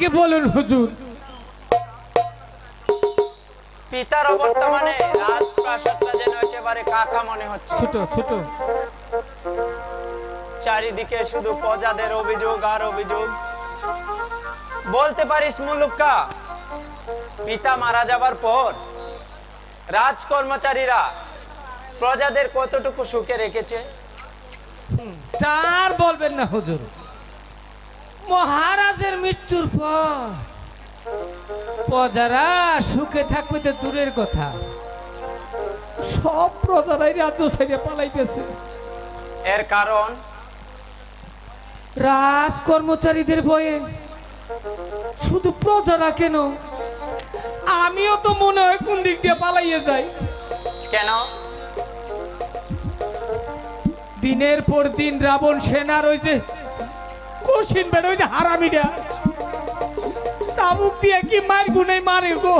আগে বলুন হুজুর। পিতার অবর্তমানে রাজপ্রাসাদটা যেন একেবারে কাকা মনে হচ্ছে। ছোট ছোট, চারিদিকে শুধু প্রজাদের অভিযোগ আর অভিযোগ। বলতে পারিস মুলুক্কা, পিতা মারা যাবার পর রাজকর্মচারীরা প্রজাদের কতটুকু সুখে রেখেছে? তার বলবেন না হুজুর। মহারাজের মৃত্যুর পর প্রজারা সুখে থাকবে তো দূরের কথা, সব প্রজারাই রাজ্য ছেড়ে পালাইতেছে। এর কারণ রাজ কর্মচারীদের ভয়ে। শুধু প্রজারা কেন, আমিও তো মনে হয় কোন দিক দিয়ে পালাইয়ে যাই। কেন? দিনের পর দিন রাবণ সেনার ওই যে কঠিন বেড়ে ওই যে হারামিরা তাবুক দিয়ে কি মার গুনে মারে গো।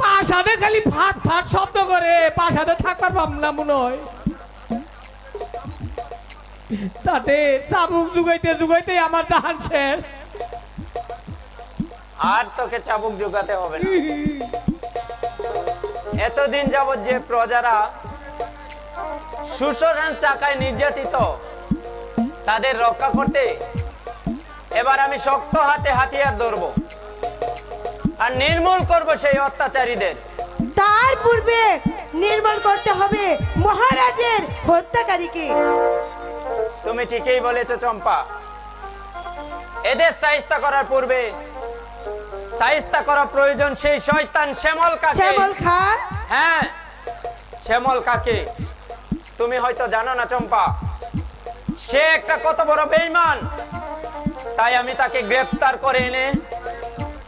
পাশাদে খালি ফাট ফাট শব্দ করে, পাশাদে থাকবার পাম না মনে হয়। তাতে চাবুক জুগাইতে জুগাইতে আমার জাহান শেষ। আর তোকে চাবুক জোগাতে হবে না। এতদিন যাবৎ যে প্রজারা শোষণ চাকায় নির্যাতিত, তাদের রক্ষা করতে এবার আমি শক্ত হাতে হাতিয়ার ধরবো আর নির্মূল করব সেই অত্যাচারীদের। তার পূর্বে নির্মূল করতে হবে মহারাজের হত্যাকারীকে। তুমি ঠিকই বলেছো চম্পা। এদের শায়েস্তা করার পূর্বে শায়েস্তা করা প্রয়োজন সেই শয়তান শ্যামল কাকে। শ্যামল খা? হ্যাঁ, শ্যামল কাকে তুমি হয়তো জানো না চম্পা। সে একটা কত বড় বেঈমান। তাই আমি তাকে গ্রেফতার করে এনে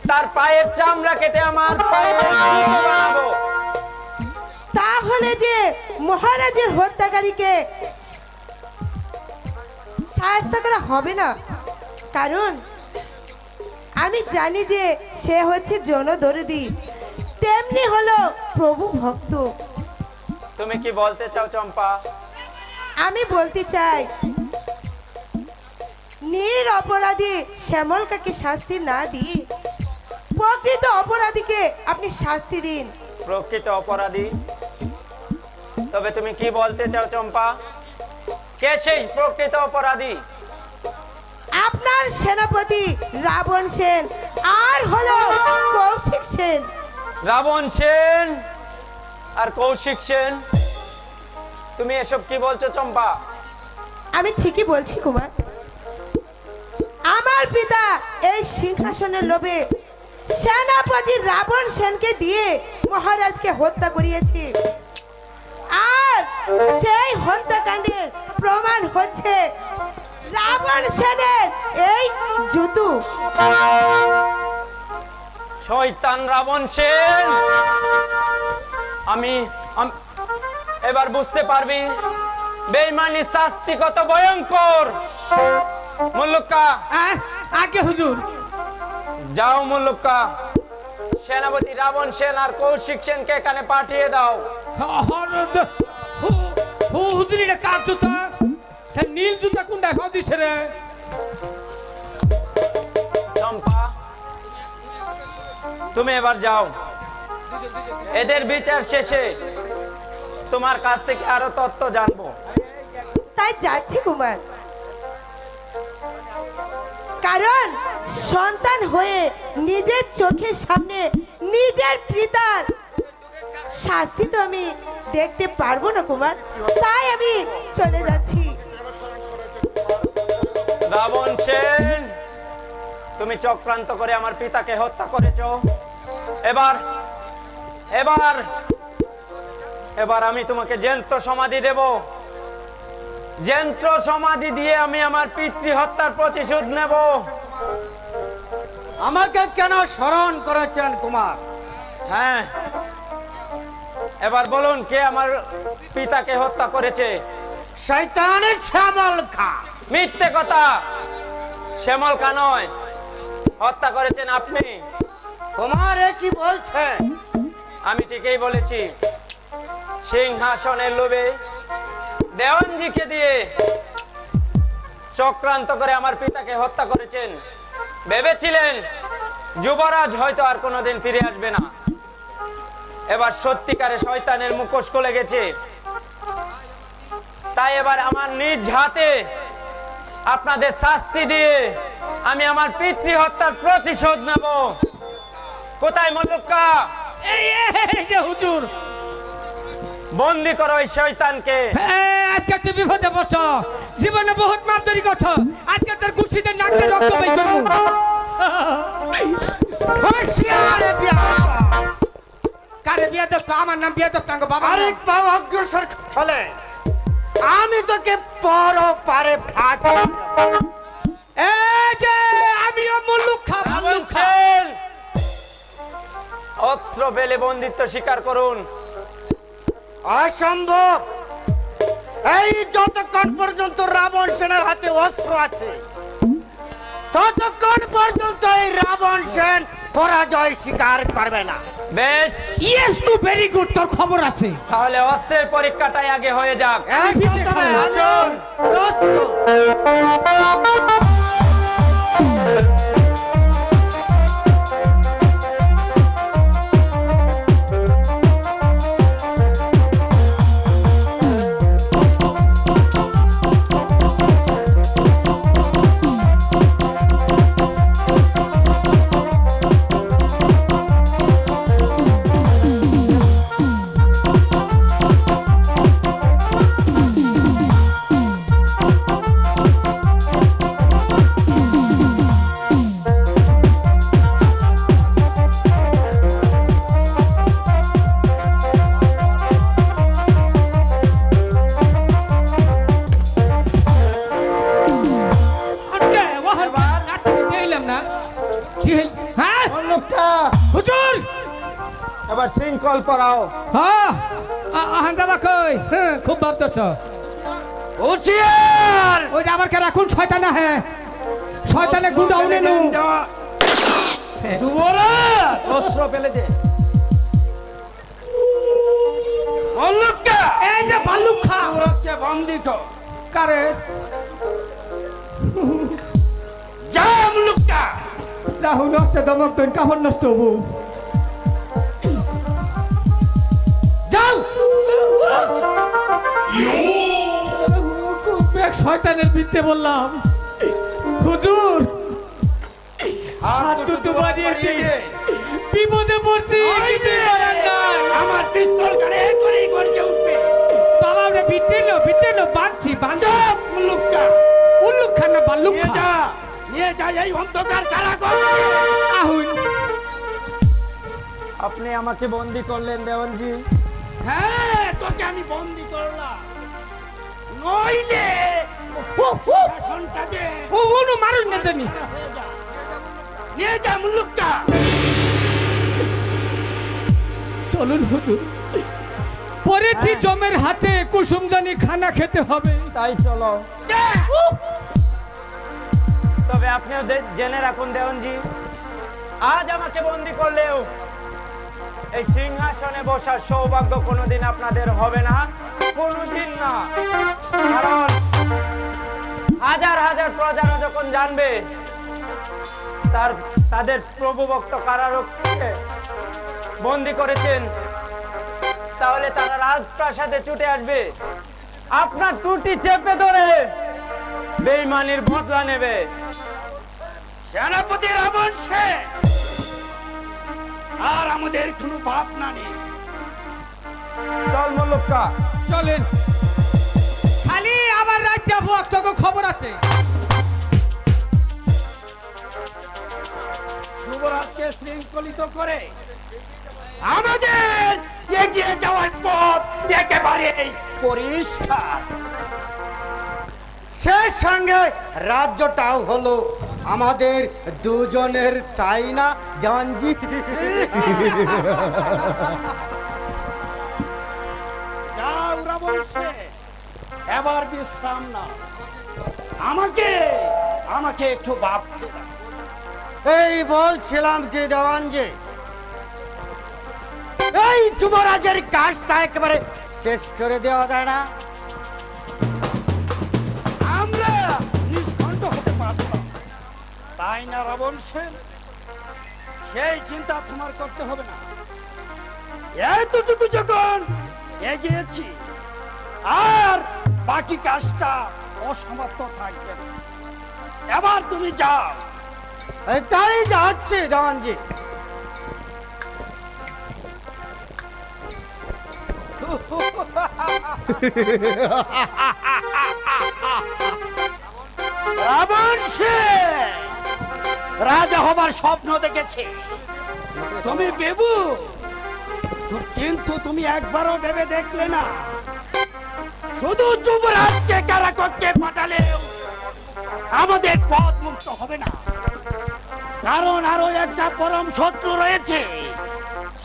তার পায়ের চামড়া কেটে আমার পায়ের জুতো বানাবো। তাহলে যে মহারাজের হত্যাকারীকে শায়েস্তা করা হবে না, কারণ আমি জানি যে সে হচ্ছে জনদরদি, তেমনি হলো প্রভু ভক্ত। তুমি কি বলতে চাও চম্পা? আমি বলতে চাই, নির অপরাধী শ্যামল কাকে শাস্তি না দিয়ে প্রকৃত অপরাধীকে আপনি শাস্তি দিন। প্রকৃত অপরাধী? তবে তুমি কি বলতে চাও চম্পা? কে সেই প্রকৃত অপরাধী? আপনার সেনাপতি রাবণ সেন আর হলো কৌশিক সেন। রাবণ সেন আর কৌশিক সেন? তুমি এসব কি বলছো চম্পা? আমি ঠিকই বলছি কুমার। আমার পিতা এই সিংহাসনের লোভে সেনাপতি রাবণ সেনকে দিয়ে মহারাজকে হত্যা করিয়েছে, আর সেই হত্যাকাণ্ডের প্রমাণ হচ্ছে রাবণ সেনের এই জুতো। শয়তান রাবণ সেন! আমি এবার বুঝতে পারবি বেঈমানির শাস্তি কত ভয়ঙ্কর। মুল্লুক্কা, আগে হুজুর। যাও মুল্লুক্কা, সেনাপতি রাবণ সেন আর কৌশিক সেনকে এখানে পাঠিয়ে দাও। হুজুর এটা কার জুতা? নীল জুতা কোনটা খাওয়া দিছে রে? চম্পা, তুমি এবার যাও। এদের বিচার শেষে তোমার কাছ থেকে আরো তথ্য জানবো। তাই যাচ্ছি কুমার, কারণ সন্তান হয়ে নিজের চোখের সামনে নিজের পিতার শাস্তি তো আমি দেখতে পারবো না কুমার, তাই আমি চলে যাচ্ছি। রাবণ সেন, তুমি চক্রান্ত করে আমার পিতাকে হত্যা করেছো। এবার এবার এবার আমি তোমাকে যন্ত্র সমাধি দেব। যন্ত্র সমাধি দিয়ে আমি আমার পিতৃ হত্যার প্রতিশোধ নেব। আমাকে কেন স্মরণ করেছেন কুমার? হ্যাঁ, এবার বলুন কে আমার পিতাকে হত্যা করেছে? শয়তানের শ্যামল খা। মিথ্যে কথা, শ্যামল খা নয়, হত্যা করেছেন আপনি। তোমার এ কি বলছে? আমি ঠিকই বলেছি। সিংহাসনের লোভে দেওয়ানজিকে দিয়ে চক্রান্ত করে আমার পিতাকে হত্যা করেছেন। ভেবেছিলেন যুবরাজ হয়তো আর কোনোদিন ফিরে আসবে না, এবার সত্যিকারে শয়তানের মুখোশ খুলে গেছে। তাই এবার আমার নিজ হাতে আপনাদের শাস্তি দিয়ে আমি আমার পিতৃ হত্যার প্রতিশোধ নেব। কোথায় মল্লুক্কা? এই যে হুজুর, বন্দি করো ওই শয়তানকে। আজকে তুই বিপদে পড়ছ, জীবনে বহুত মাপদারি করছ, আজকে তোর কুশিদের নাকতে রক্ত বের করবো। হুঁশিয়ারে বিয়া কারে বিয়ে তো আমার নাম বিয়ে তো বাবা। আরেক পা অগ্রসর হলে আমি তোকে পর পারে ভাগ এই যে আমিও মুল্লুখা মুল্লুখা। অস্ত্র বেলে বন্দিত্ব স্বীকার করুন। অসম্ভব। এই যতক্ষণ পর্যন্ত রাবণ সেনের হাতে অস্ত্র আছে ততক্ষণ পর্যন্ত এই রাবণ সেন পরাজয় স্বীকার করবে না। বেশ, ইয়েস টু ভেরি গুড, তোর খবর আছে। তাহলে অস্ত্রের পরীক্ষাটাই আগে হয়ে যাক। আসুন, প্রস্তুত। এবার শৃঙ্খল পরাও। হ্যাঁ যাবা কই? খুব ভাবতেছ। হুঁশিয়ার! ওই যে আবার কে রাখুন শয়তানা। হ্যাঁ শয়তানে গুডাউনে নু যুবরাজ! অস্ত্র ফেলে দে। মল্লুক্কা! এই যে ভাল্লুখা যুবরাজকে বন্দী কর। কারে যা মল্লুক্কা! রাহুল নষ্ট দমক তুই কাপড় নষ্ট হবো। যাও! শয়তানের বিদ্যে বললাম। হুজুর হাত দুটো বাড়িয়ে দে, বিপদে পড়ছি, কিছু করার নাই। আমার পিস্তল কানে এখনই গর্জে উঠবে। বাবা ওটা বিদ্যে নো বাঁধছি বাঁধছি। মল্লুক্কা! উল্লুখা না বাল্লুখা। নিয়ে যা এই অন্ধকার কারাগার। আহুন আপনি আমাকে বন্দি করলেন দেওয়ানজি। হ্যাঁ, তোকে আমি বন্দী করলাম। নইলে শাসনটা দে। ও ওনো মারুন না জানি। নিয়ে যা মল্লুক্কা। চলুন হুজুর, পড়েছি জমের হাতে, কুসুমদানি খানা খেতে হবে। তাই চলো। তবে আপনিও জেনে রাখুন দেওয়ানজি, আজ আমাকে বন্দি করলেও এই সিংহাসনে বসার সৌভাগ্য কোনোদিন আপনাদের হবে না, কোনোদিন না। কারণ হাজার হাজার প্রজারা যখন জানবে তাদের প্রভুভক্ত কারারক্ষীকে বন্দি করেছেন, তাহলে তারা রাজপ্রাসাদে ছুটে আসবে, আপনার টুটি চেপে ধরে বেঈমানির বদলা নেবে। সেনাপতি রাবণ সেন আর আমাদের কোনো ভাবনা নেই। চল মল্লুক্কা, চলেন। খালি আবার রাত যাবো, একটা খবর আছে। যুবরাজকে শৃঙ্খলিত করে আমাদের এগিয়ে যাওয়ার পথ একেবারে পরিষ্কার। সেই সঙ্গে রাজ্যটাও হলো আমাদের দুজনের, তাই না জানজি? যাও রাবণ সেন, এবার বিশ্রাম না। আমাকে একটু ভাবতে দাও। এই বলছিলাম কি দেওয়ানজি, এই যুবরাজের কাজটা একেবারে শেষ করে দেওয়া যায় না? আমরা নিষ্কণ্ঠ হতে পারতাম, তাই না রাবণ সেন? সেই চিন্তা তোমার করতে হবে না। এতটুকু যখন এগিয়েছি, আর বাকি কাজটা অসমাপ্ত থাকবে না। এবার তুমি যাও। তাই যাচ্ছে জওয়ানজি। রাবণ সেন রাজা হবার স্বপ্ন দেখেছে। তুমি বেবু, কিন্তু তুমি একবারও ভেবে দেখলে না, শুধু যুবরাজকে কারাকক্ষে পাঠালে আমাদের পথ মুক্ত হবে না। কারণ আরো একটা পরম শত্রু রয়েছে,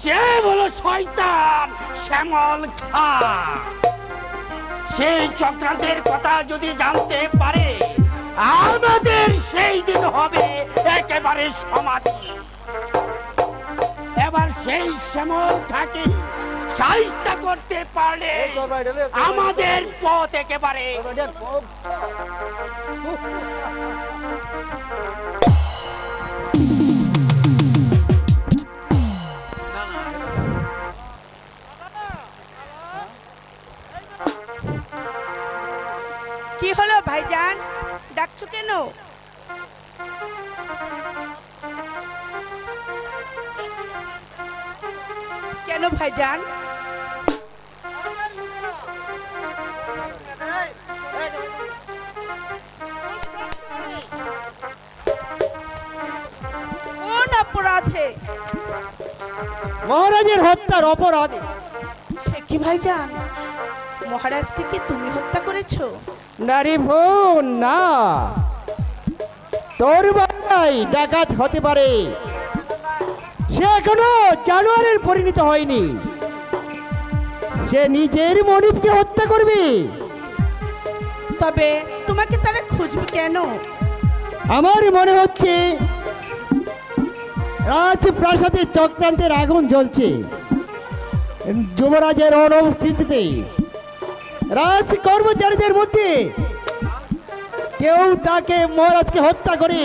সে হলো শয়তান শ্যামল খাঁ। সেই চক্রান্তের কথা যদি জানতে পারে, আমাদের সেই দিন হবে একেবারে সমাধি। এবার সেই শ্যামল খাঁকে সাহিত্য করতে পারলে আমাদের পথ একেবারে কি হলো ভাইজান, ডাকছো কেন? কেন ভাইজান? কোন অপরাধে? মহারাজের হত্যার অপরাধে। সে কি ভাইজান, মহারাজকে কি তুমি হত্যা করেছো? নারী বোন না, তোর ভাই ডাকাত হতে পারে, সে এখনো জানোয়ারের পরিণত হয়নি। সে নিজের মনিবকে হত্যা করবে। তবে তোমাকে তারা খুঁজবে কেন? আমার মনে হচ্ছে রাজপ্রাসাদে চক্রান্তের আগুন জ্বলছে। যুবরাজের অনুপস্থিতিতে রাজ কর্মচারীদের মধ্যে কেউ তাকে মহারাজকে হত্যা করে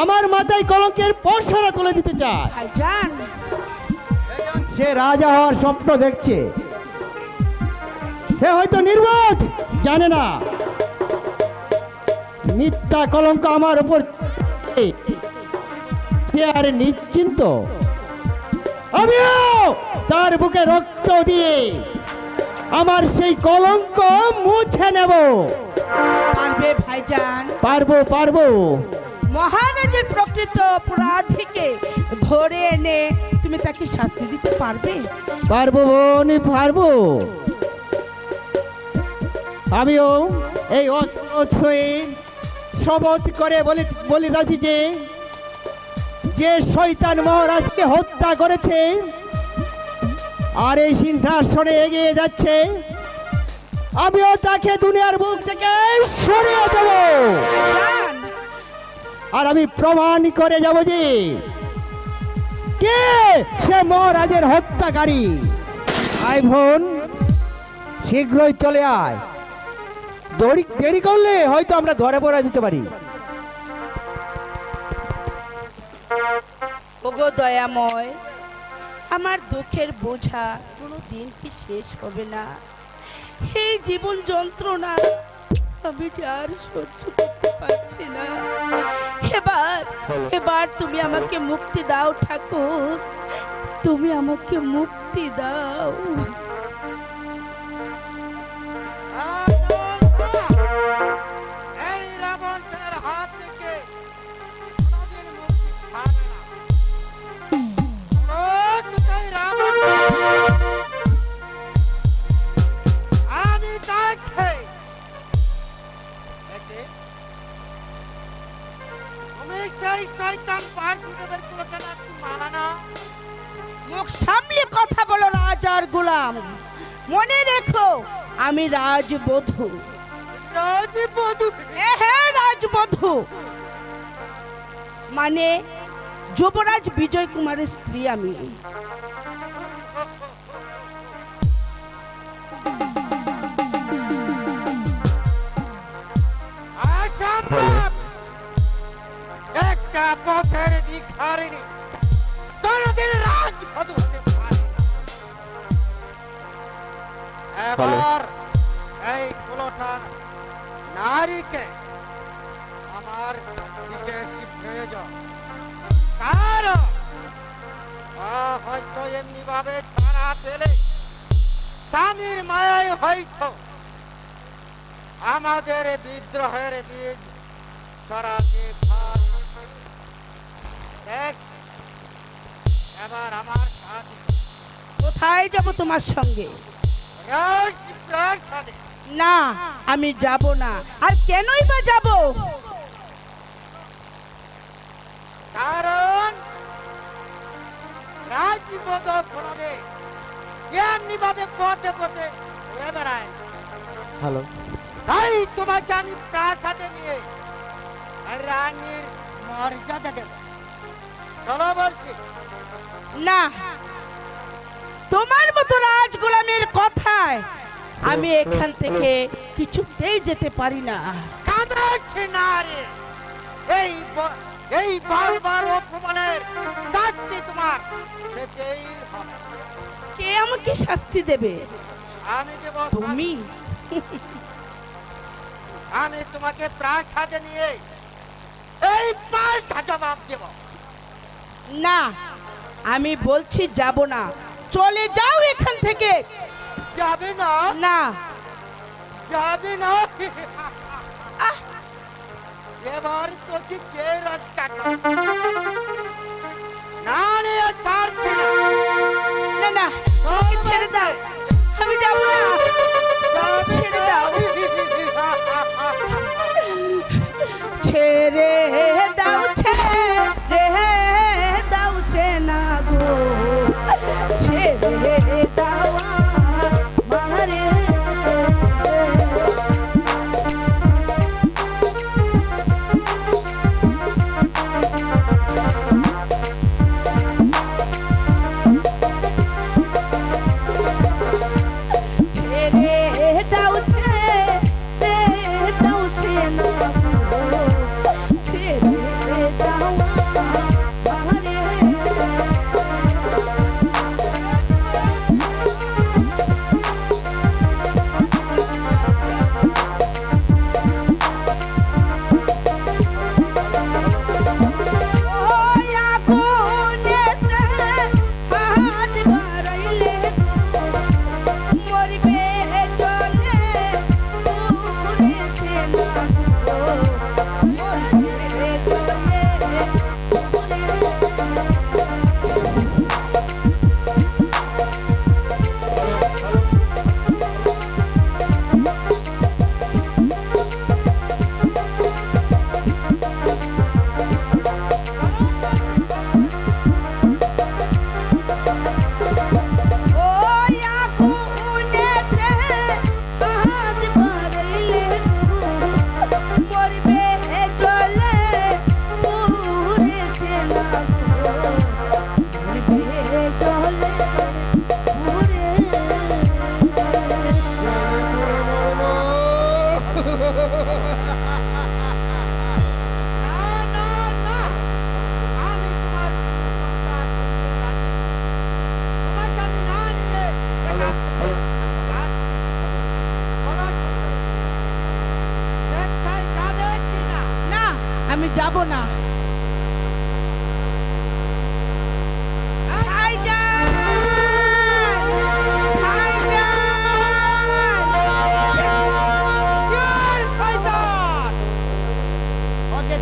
আমার মাথায় কলঙ্কের পরশরা তুলে দিতে চায়। ভাইজান, সে রাজা হওয়ার স্বপ্ন দেখছে। সে হয়তো নির্বোধ, জানে না মিথ্যা কলঙ্ক আমার উপর সে আর নিশ্চিন্ত। আমিও তার বুকে রক্ত দিয়ে আমার সেই কলঙ্ক মুছে নেব। পারবে ভাইজান? পারবো পারবো। মহারাজের প্রকৃত অপরাধীকে ধরে এনে তুমি তাকে শাস্তি দিতে পারবে? পারবো বোন, পারবো। আমিও এই অস্ত্র শপথ করে বলে যাচ্ছি যে শয়তান মহারাজকে হত্যা করেছে আর এই সিংহাসনে এগিয়ে যাচ্ছে, আমিও তাকে দুনিয়ার বুক থেকে সরিয়ে দেব। জান, আর আমি প্রমাণ করে যাব যে কে সে মহারাজের হত্যাকারী। আয় বোন, শীঘ্রই চলে আয়। দেরি করলে হয়তো আমরা ধরে পড়া দিতে পারি। ওগো দয়াময়, আমার দুঃখের বোঝা কোনো দিন কি শেষ হবে না? এই জীবন যন্ত্রণা আমি যে আর সহ্য করতে পারছি না। এবার তুমি আমাকে মুক্তি দাও ঠাকুর, তুমি আমাকে মুক্তি দাও। এই রাবণের হাত থেকে আমি তাকে তুমি সেই শয়তান পার্থদেবের কুলখানা মানা না। মুখ সামলে কথা বলো রাজার গোলাম। মনে রেখো আমি রাজবধূ। রাজবধূ? হ্যাঁ, রাজবধূ মানে যুবরাজ বিজয় কুমারের স্ত্রী আমি। একটা পথের ভিখারিণী কোনদিন রাজবধূ হতে পারে না। এবার এই কুলটার নারীকে আমার বিশেষ প্রয়োজন, কারণ হয়তো এমনি ভাবে ছাড়া পেলে স্বামীর মায়ায় হয়তো আমাদের বিদ্রোহের বীজ ছড়াতে পারে। দেখ, এবার আমার সাথে কোথায় যাব তোমার সঙ্গে? রাজপ্রাসাদে। না, আমি যাব না। আর কেনই বা যাব? কারণ রাজবধূ কোনদিন এমনি ভাবে পথে পথে ঘুরে বেড়ায় না। হ্যালো, তাই তোমাকে আমি প্রাসাদে নিয়ে রানীর মর্যাদা দেব। চলো বলছি। না, তোমার মতো রাজগোলামের কথায় আমি এখান থেকে কিছুতেই যেতে পারি না। কাঁদাচ্ছে না রে, এই বারবার অপমানের শাস্তি তোমার পেতেই হবে। কে আমাকে শাস্তি দেবে? আমি দেব। তুমি? আমি তোমাকে প্রাসাদে নিয়ে এই পাল্টা জবাব দেব। না, আমি বলছি যাব না। চলে যাও এখান থেকে। যাবে না? না। যাবে না? আহ, এবার তোকে কে রক্ষা করবে? না নিয়ে ছাড়ছি না। না না, আমাকে ছেড়ে দাও। আমি যাব না। ছেড়ে দাও। ছেড়ে দাও, ছেড়ে দাও সেনা গো, ছেড়ে দাও আমারে। আমি যাব না।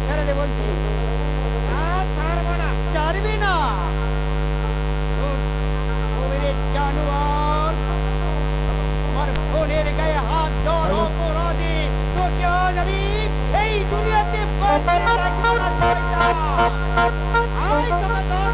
ছেড়ে দে বলছি। ছাড়বি না। জানোয়ার, আমার বোনের গায়ে হাত ধর অপরাধী, তোকে আজ আমি এই দুনিয়াতে বাঁচিয়ে রাখবো না। আয় তোমার দল।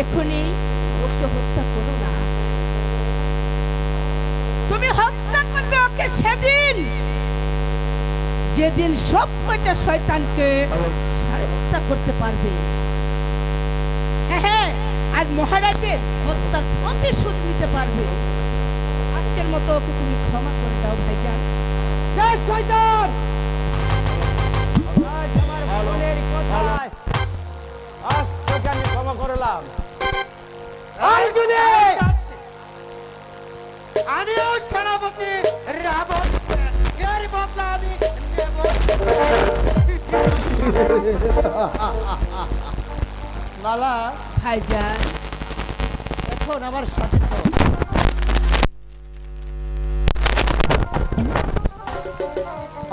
এখনই ওকে হত্যা করো না। তুমি হত্যা করবে ওকে সেদিন যেদিন সব কয়টা শয়তানকে শায়েস্তা করতে পারবে। হ্যাঁ, আর মহারাজের হত্যার প্রতিশোধ নিতে পারবে। আজকের মতো ওকে তুমি ক্ষমা করে দাও ভাইজান। জয় শয়তান! আজ আমার বোনের কথায় আজ তোকে আমি ক্ষমা করলাম। অর্জুনে! আমিও সেনাপতি রাবণ, এর বদলা আমি নেব। মালা, ভাইজান এখন আমার সাথে চল।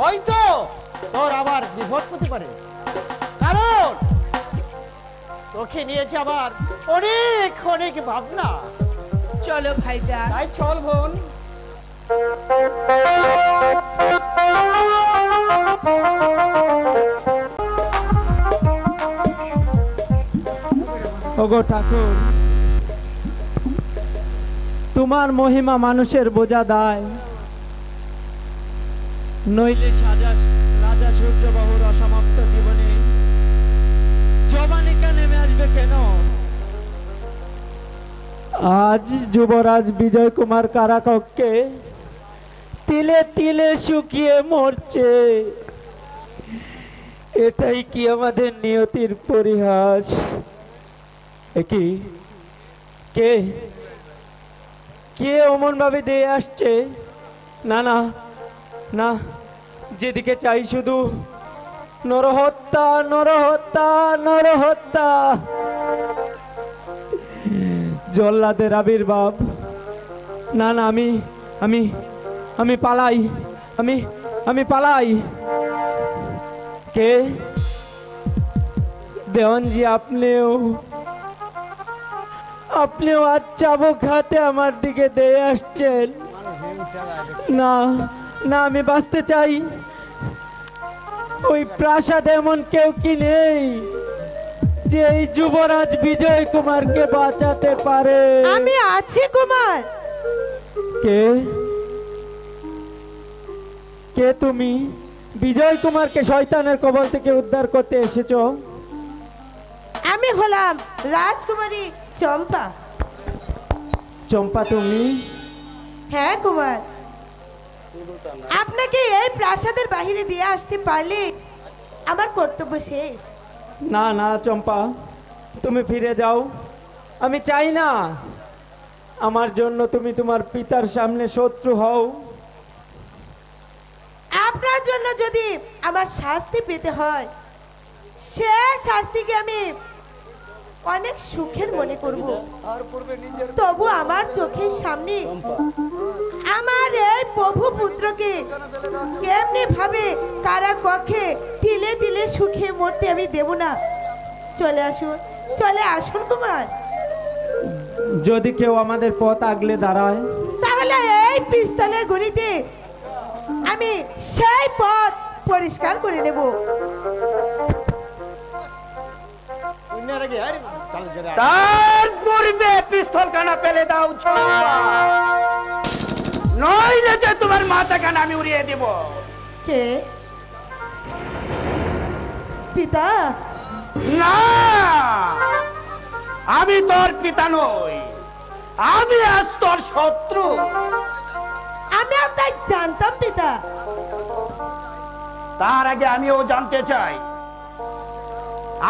হয়তো তোর আবার বিপদ হতে পারে, কারণ তোকে নিয়েছে আবার অনেক অনেক ভাবনা। চলো ভাইজান। তাই চল বোন। ওগো ঠাকুর, তোমার মহিমা মানুষের বোঝা দায়, নইলে রাজা সূর্যবাহুর অসমাপ্ত জীবনে জবানিকা নেমে আসবে কেন? আজ যুবরাজ বিজয় কুমার কারাকক্ষে তিলে তিলে শুকিয়ে মরছে। এটাই কি আমাদের নিয়তির পরিহাস? কি কে কে অমন ভাবে দিয়ে আসছে? না না না, যেদিকে চাই শুধু নরহত্যা, নরহত্যা, নরহত্যা। জল্লাদের আবির্ভাব। না না, আমি আমি আমি পালাই, আমি আমি পালাই। কে? দেওয়ানজি, আপনিও আজ চাবুক হাতে আমার দিকে দিয়ে আসছেন। না না, আমি বাঁচতে চাই। ওই প্রাসাদে এমন কেউ কি নেই যে এই যুবরাজ বিজয় কুমারকে বাঁচাতে পারে? আমি আছি কুমার। কে কে তুমি? বিজয় কুমারকে শয়তানের কবল থেকে উদ্ধার করতে এসেছো? আমি হলাম রাজকুমারী চম্পা। চম্পা তুমি? হ্যাঁ কুমার, আপনাকে এই প্রাসাদের বাহিরে দিয়ে আসতে পারলে আমার কর্তব্য শেষ। না না চম্পা, তুমি ফিরে যাও। আমি চাই না আমার জন্য তুমি তোমার পিতার সামনে শত্রু হও। আপনার জন্য যদি আমার শাস্তি পেতে হয়, সে শাস্তিকে আমি অনেক সুখের মনে করব। তবু আমার চোখের সামনে আমার এই প্রভু পুত্রকে কেমনি ভাবে কারা কক্ষে তিলে তিলে সুখে মরতে আমি দেব না। চলে আসুন, চলে আসুন কুমার। যদি কেউ আমাদের পথ আগলে দাঁড়ায়, তাহলে এই পিস্তলের গুলিতে আমি সেই পথ পরিষ্কার করে নেব। তার পূর্বে পিস্তল কানা ফেলে দাও চম্পা, নইলে যে তোমার মাথা কানা আমি উড়িয়ে দিব। কে? পিতা? না, আমি তোর পিতা নই, আমি আজ তোর শত্রু। আমি আর তাই জানতাম পিতা। তার আগে আমিও জানতে চাই,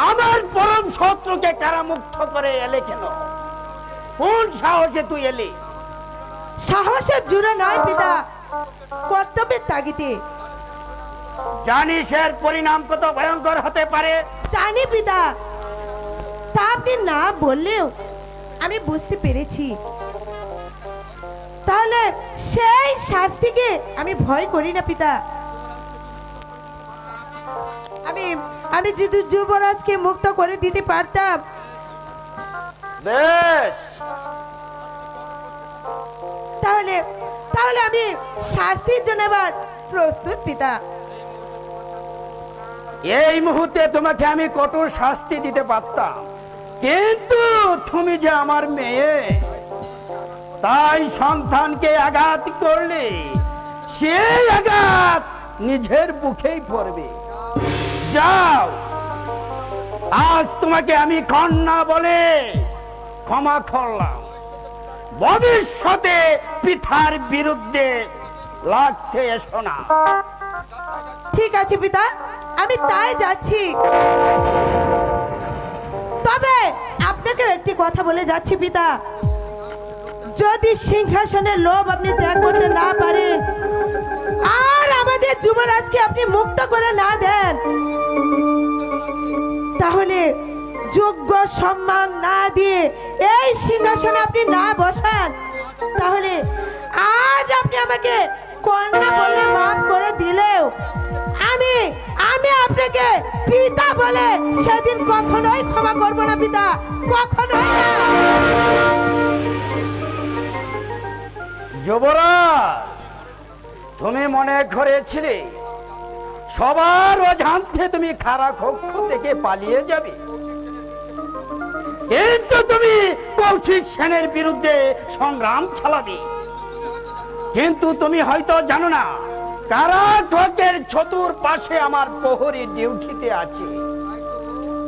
আমার পরম শত্রুকে কারামুক্ত করে এলে কেন? কোন সাহসে তুই এলি? সাহসের জুড়ে নয় পিতা, কর্তব্যের তাগিদে। জানিস এর পরিণাম কত ভয়ঙ্কর হতে পারে? জানি পিতা, তা আপনি না বললেও আমি বুঝতে পেরেছি। তাহলে সেই শাস্তিকে আমি ভয় করি না পিতা। আমি যদি যুবরাজকে মুক্ত করে দিতে পারতাম। বেশ, তাহলে তাহলে আমি শাস্তির জন্য এবার প্রস্তুত পিতা। এই মুহূর্তে তোমাকে আমি কঠোর শাস্তি দিতে পারতাম, কিন্তু তুমি যে আমার মেয়ে, তাই সন্তানকে আঘাত করলে সেই আঘাত নিজের বুকেই পড়বে। যাও, আজ তোমাকে আমি কন্যা বলে ক্ষমা করলাম। ভবিষ্যতে পিতার বিরুদ্ধে লাগতে এসো না। ঠিক আছে পিতা, আমি তাই যাচ্ছি। তবে আপনাকে একটি কথা বলে যাচ্ছি পিতা, যদি সিংহাসনের লোভ আপনি ত্যাগ করতে না পারেন আর আমাদের যুবরাজকে আপনি মুক্ত করে না দেন, তাহলে যোগ্য সম্মান না দিয়ে এই সিংহাসনে আপনি না বসান, তাহলে আজ আপনি আমাকে কন্যা বলে মাফ করে দিলেও আমি আপনাকে পিতা বলে সেদিন কখনোই ক্ষমা করব না পিতা, কখনোই না। যুবরাজ, তুমি মনে করেছিলে সবার অজান্তে তুমি খাড়া কক্ষ থেকে পালিয়ে যাবে, কিন্তু তুমি কৌশিক সেনের বিরুদ্ধে সংগ্রাম চালাবে। কিন্তু তুমি হয়তো জানো না, কারাটকের চতুর্পাশে আমার প্রহরী ডিউটিতে আছে।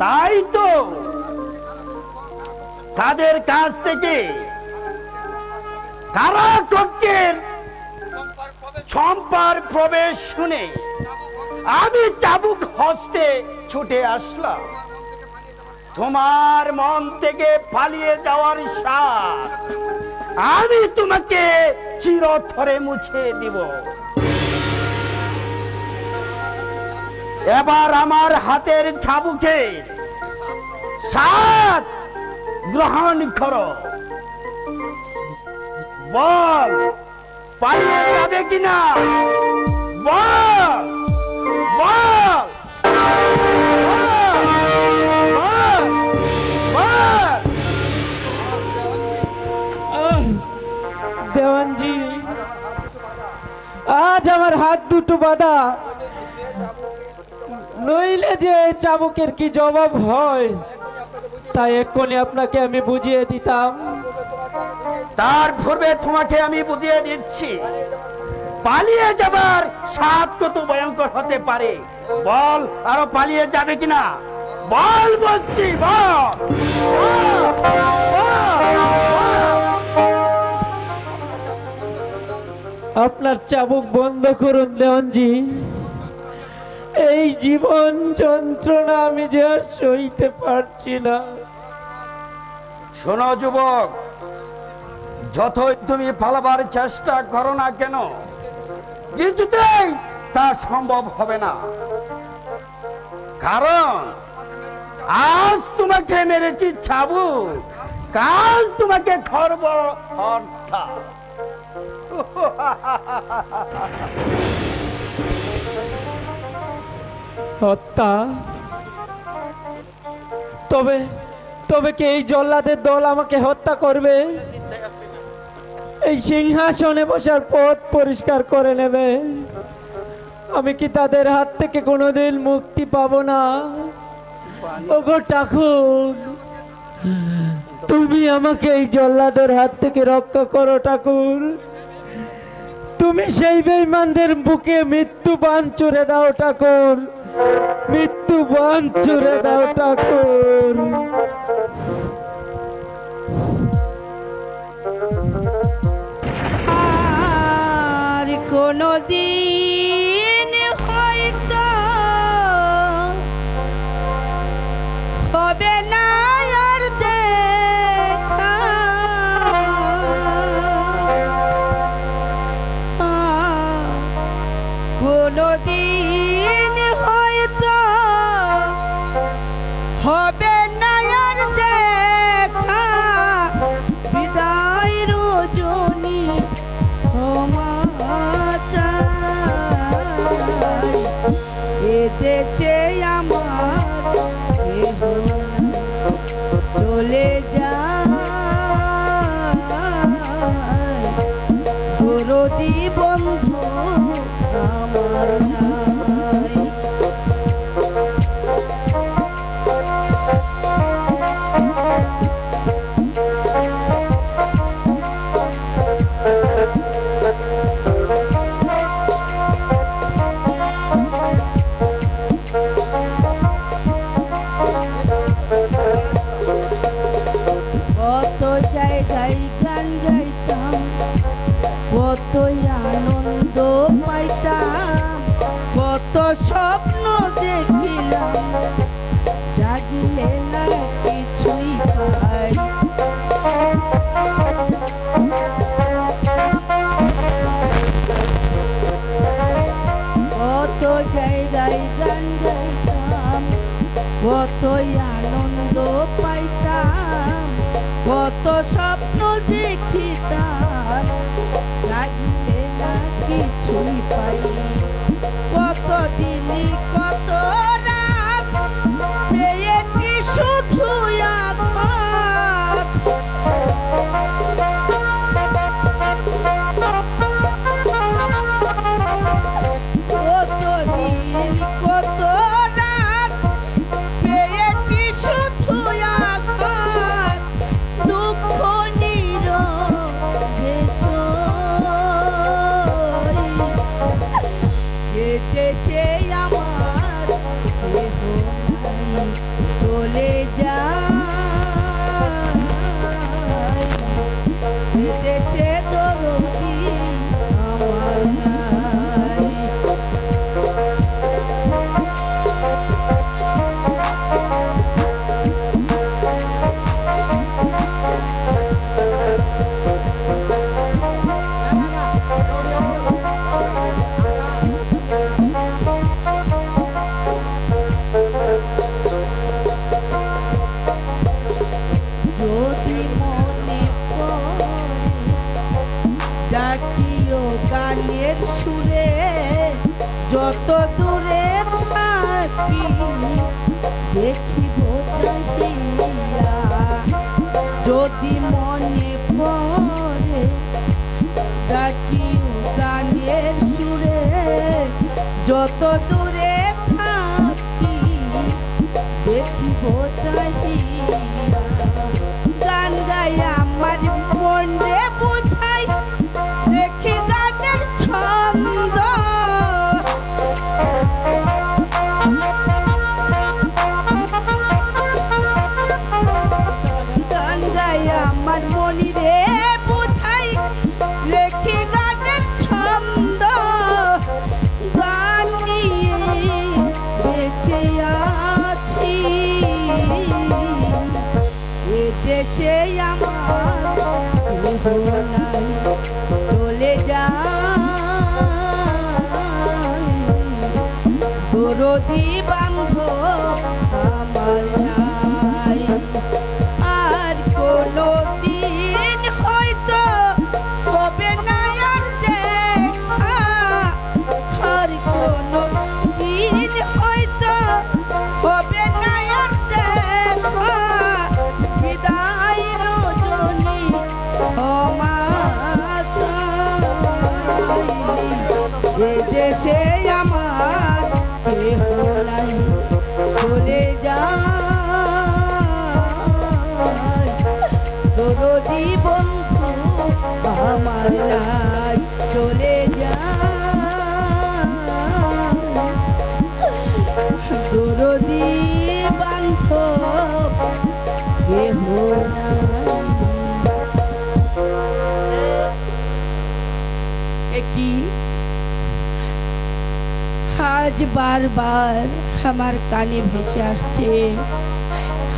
তাই তো তাদের কাছ থেকে কারাটকের চম্পার প্রবেশ শুনে আমি চাবুক হস্তে ছুটে আসলাম। তোমার মন থেকে পালিয়ে যাওয়ার সাথ আমি তোমাকে চিরতরে মুছে দিব। এবার আমার হাতের চাবুকে সাথ গ্রহণ করো। বল, পালিয়ে যাবে কিনা? বল বল বল বল। দেওয়ানজি, আজ আমার হাত দুটো বাঁধা, নইলে যে চাবুকের কি জবাব হয় তাই এক্ষুনি আপনাকে আমি বুঝিয়ে দিতাম। তার পূর্বে তোমাকে আমি বুঝিয়ে দিচ্ছি, পালিয়ে যাবার সাত কত ভয়ঙ্কর হতে পারে। বল, আরো পালিয়ে যাবে কিনা? বল বলছি, বল। আপনার চাবুক বন্ধ করুন দেওয়ানজি, এই জীবন যন্ত্রণা আমি যে আর সইতে পারছি না। শোনো যুবক, যতই তুমি পালাবার চেষ্টা করো না কেন, কিছুতেই তা সম্ভব হবে না। কারণ আজ তোমাকে মেরেছি চাবুক, কাল তোমাকে খর্ব হত্যা। হত্যা? তবে তবে কি এই জল্লাদের দল আমাকে হত্যা করবে? এই সিংহাসনে বসার পথ পরিষ্কার করে নেবে? আমি কি তাদের হাত থেকে কোনোদিন মুক্তি পাবো না? ওগো ঠাকুর, তুমি আমাকে এই জল্লাদের হাত থেকে রক্ষা করো ঠাকুর। তুমি সেই বেঈমানদের বুকে মৃত্যু বাণ চড়ে দাও ঠাকুর, মৃত্যু বাণ চড়ে দাও ঠাকুর। আর কোনদিন হয়তো হবে না আর দেখা, কোনদিন হয়তো হবে না আর দেখা, বিদায় রজনী ক্ষমা চাই, এদেশে আমার কেহ নাই, চলে যায় দরদী বন্ধু আমার নাই। জায়গায় গান গাইতাম, কত আনন্দ পাইতাম, কত স্বপ্ন দেখিলাম, জাগিলে না কিছুই পাই। কত জায়গায় গান গাইতাম, কত আনন্দ পাইতাম, কত স্বপ্ন দেখিতাম, জাগিলে না কিছুই পাই। কত দিনই কত রাত পেয়েছি শুধু আঘাত, কত দিন কত রাত পেয়েছি শুধু আঘাত, দুঃখ নীরবে সই। এ দেশে আমার কেহ নাই, চলে যায়, এ দেশে দরদি আমার নাই। যদি মনে পড়ে ডাকিও গানের সুরে, যত দূরে থাকি দেখিব চাহিয়া। যদি মনে পড়ে ডাকিও গানের সুরে, যত দূরে থাকি দেখিব চাহিয়া। গান গাই আমার মনে বোঝাই, দেখি গানের ছন্দ, গান গাই আমার মনি রে বোঝাই, লেখি গানের ছন্দ, গান নিয়ে বেঁচে আছি। এ দেশে আমার কেহ নাই, চলে যায়, দরদি বান্ধব আমার নাই। আর কোনো দিন হয়তো হবে না আর দেখা, আর কোনো দিন হয়তো হবে না আর দেখা, বিদায় রজনী ক্ষমা চাই। এ দেশে আমার কেহ নাই, চলে যায়, দরদি বন্ধু আমার নাই, চলে যায়, দরদি বান্ধব কেহ নাই। কি আজ বারবার আমার কানে ভেসে আসছে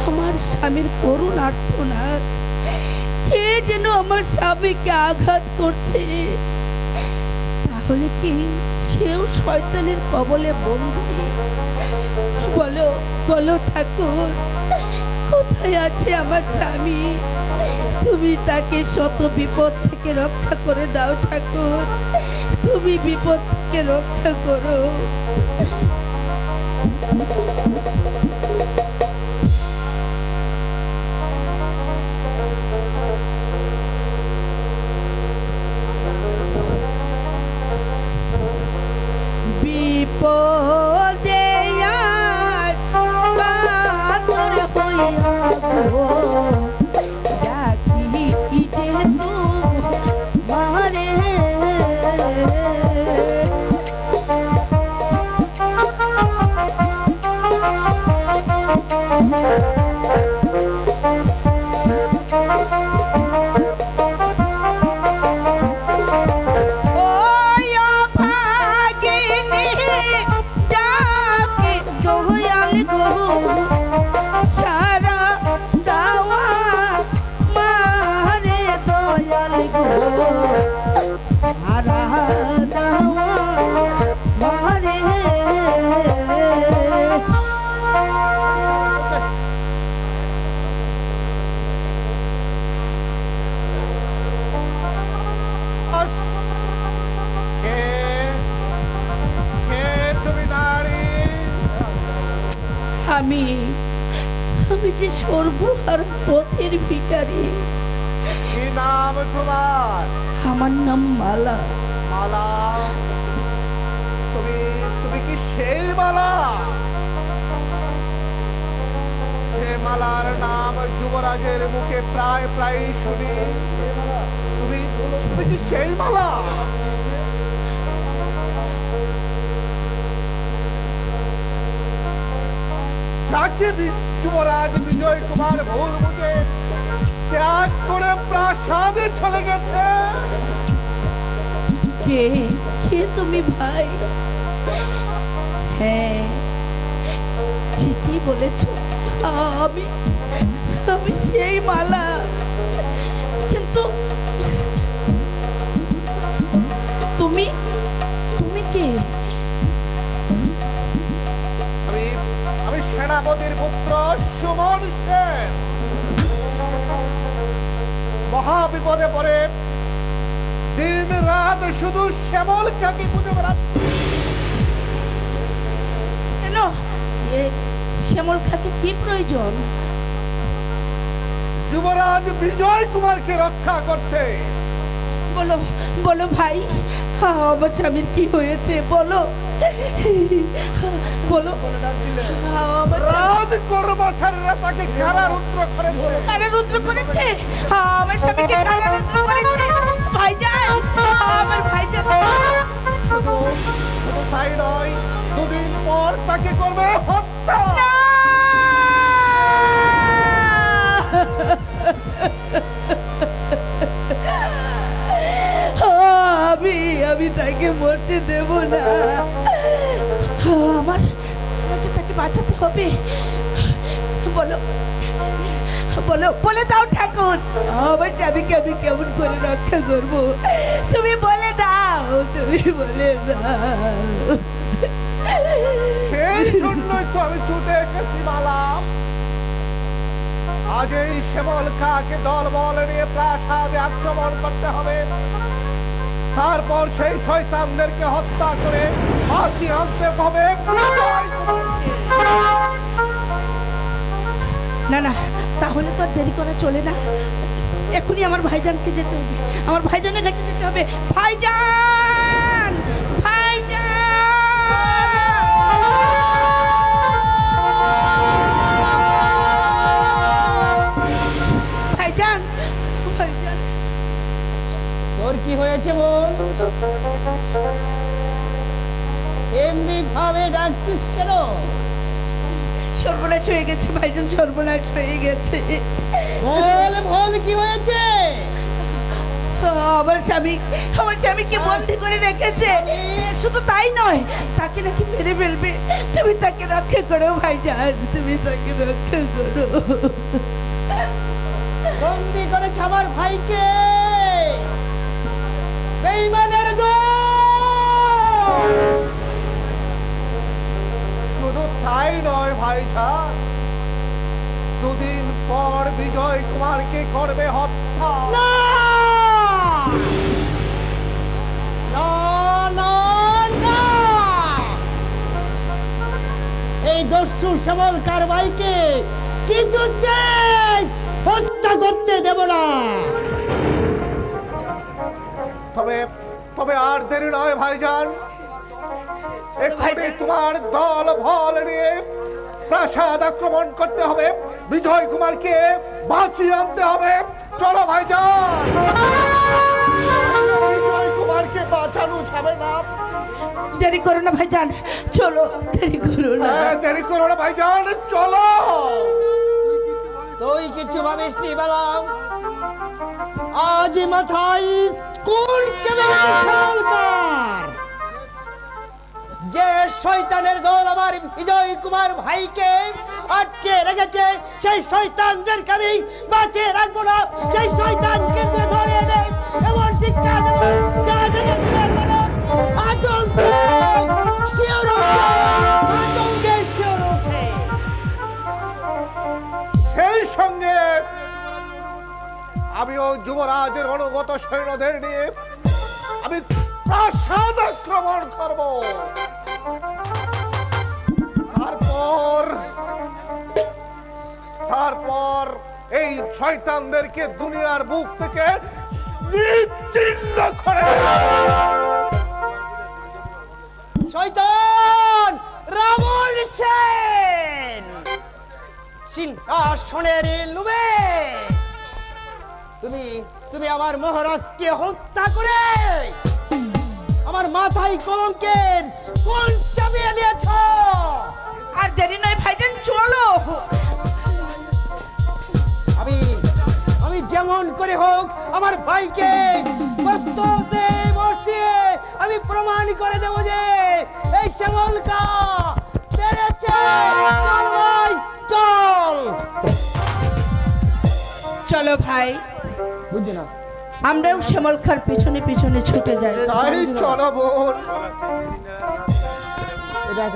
আমার স্বামীর করুণ আর্তনাদ। কে যেন আমার স্বামীকে আঘাত করছে, তাহলে কি সেও শয়তানের কবলে বন্দী? বলো বলো ঠাকুর, কোথায় আছে আমার স্বামী? তুমি তাকে শত বিপদ থেকে রক্ষা করে দাও ঠাকুর, তুমি বিপদ থেকে রক্ষা করো। বিপদে আর কাতর হইয়া গো, ডাকি যে তোমারে, দয়াল গো সারা দাওয়া মারে আমি আমি যে সর্বহার পথের ভিখারি। কি নাম তোমার? আমার নাম মালা। মালা? তুমি তুমি কি সেই মালা যে মালার নাম যুবরাজের মুখে প্রায় প্রায় শুনি? তুমি তুমি কি সেই মালা? যাকে যুবরাজ বিজয় কুমার ভুল বুঝে ত্যাগ করে প্রাসাদে চলে গেছে? কে কে তুমি ভাই? হ্যাঁ ঠিকই বলেছ, আমি আমি সেই মালা। কিন্তু তুমি তুমি কে? আমি আমি সেনাপতির পুত্র সুমন সেন। মহা বিপদে পড়ে দিন রাত শুধু শ্যামল কাকে খুঁজে বেড়াচ্ছি। কেন শ্যামল খাকে কি প্রয়োজন? যুবরাজ বিজয় কুমারকে রক্ষা করতে। বলো বলো ভাই, আমার স্বামীর কি হয়েছে বলো বলো। রাজ কর্মচারীরা তাকে কারারুদ্ধ করেছে। কারারুদ্ধ করেছে? আমার স্বামীকে কারারুদ্ধ করেছে ভাইজান, আমার ভাইজান। শুধু তাই নয়, দুদিন পর তাকে করবে হত্যা। আমি আমি তাকে মরতে দেব না। আমার তাকে বাঁচাতে হবে। বলো বলো বলে দাও ঠাকুর, আমার স্বামীকে আমি কেমন করে রক্ষা করবো? তুমি বলে দাও, তুমি বলে দাও। সেই জন্যই তো আমি ছুটে এসেছি মালা। আজ এই শ্যামল খাকে দল বল নিয়ে প্রাসাদে আক্রমণ করতে হবে। তারপর সেই শয়তানদেরকে হত্যা করে ফাঁসি আনতে হবে। না না, তাহলে তো আর দেরি করা চলে না। এখনই আমার ভাইজানকে যেতে হবে, আমার ভাইজানের কাছে যেতে হবে। ভাইজান ভাইজান ভাইজান ভাইজান। তোর কি হয়েছে বল? এমনি ভাবে ডাকছিস কেন? সর্বনাশ হয়ে গেছে ভাইজান, সর্বনাশ হয়ে গেছে। বল বল কি হয়েছে? আমার স্বামীকে বন্দি করে রেখেছে। শুধু তাই নয়, তাকে নাকি মেরে ফেলবে। তুমি তাকে রক্ষা করো ভাইজান, তুমি তাকে রক্ষা করো। বন্দি করেছে আমার ভাইকে বেঈমানের দল। শুধু তাই নয় ভাইজান, দুদিন পর বিজয় কুমারকে করবে হত্যা। না না না না, এই দস্যু শ্যামল কারবাইকে কিছুতে হত্যা করতে দেব না। তবে তবে আর দেরি নয় ভাইজান, এক্ষুনি তোমার দল ভল নিয়ে প্রাসাদ আক্রমণ করতে হবে। বিজয় কুমারকে বাঁচিয়ে আনতে হবে। চলো ভাইজান। বিজয় কুমারকে বাঁচানো যাবে না। দেরি করো না ভাইজান, চলো। দেরি করো না, দেরি করো না ভাইজান, চলো। তুই কিছু ভাবিস নি বললাম, আজ মাথায় কোন যে শয়তানের দল আমার বিজয় কুমার ভাইকে আটকে রেখেছে, সেই শয়তানদেরকে আমি বাঁচিয়ে রাখবো না। সেই শয়তানকে ধরে আমিও যুবরাজের অনুগত সৈন্যদের নিয়ে আমি প্রাসাদ আক্রমণ করব। তারপর এই শয়তানদেরকে দুনিয়ার বুক থেকে নিশ্চিহ্ন করে শয়তান রাবণ সেন সিংহাসনের লোভে তুমি আমার মহারাজকে হত্যা করে আমার মাথায় কলঙ্কের কোন চাপিয়ে দিয়েছ। আর দেরি নয় ভাইজান, চলো। আমি যেমন করে হোক আমার ভাইকে বস্তুতে বসিয়ে আমি প্রমাণ করে দেব যে এই শ্যামলকা পেরেছে। চল ভাই, চল। চলো ভাই, বুঝছি না, আমরাও শ্যামলকার পিছনে পিছনে ছুটে যাই। তাই চলো বোন। এটা